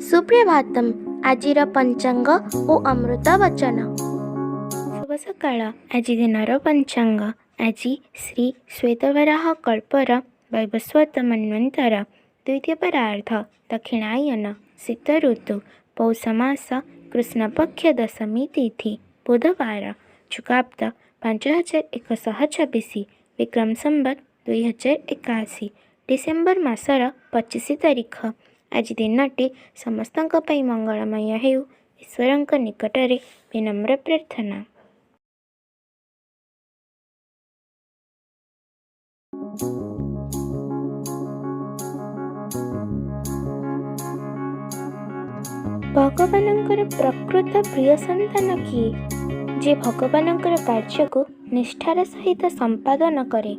ସୁପ୍ରଭାତମ୍। ଆଜିର ପଞ୍ଚାଙ୍ଗ ଓ ଅମୃତ ବଚନ। ଶୁଭ ସକାଳ। ଆଜି ଦିନର ପଞ୍ଚାଙ୍ଗ। ଆଜି ଶ୍ରୀ ଶ୍ୱେତବରାହ କଳ୍ପର ବୈବସ୍ୱତ ମନ୍ୱନ୍ତର ଦ୍ୱିତୀୟ ପରାର୍ଦ୍ଧ ଦକ୍ଷିଣାୟନ ଶୀତ ଋତୁ ପୌଷ ମାସ କୃଷ୍ଣପକ୍ଷ ଦଶମୀ ତିଥି ବୁଧବାର ଯୁଗାବ୍ଦ 5126 ବିକ୍ରମ ସମ୍ବତ 2081 ଡିସେମ୍ବର ମାସର 25 ତାରିଖ। ଆଜି ଦିନଟି ସମସ୍ତଙ୍କ ପାଇଁ ମଙ୍ଗଳମୟ ହେଉ, ଈଶ୍ୱରଙ୍କ ନିକଟରେ ବିନମ୍ର ପ୍ରାର୍ଥନା। ଭଗବାନଙ୍କର ପ୍ରକୃତ ପ୍ରିୟ ସନ୍ତାନ କିଏ? ଯେ ଭଗବାନଙ୍କର କାର୍ଯ୍ୟକୁ ନିଷ୍ଠାର ସହିତ ସମ୍ପାଦନ କରେ।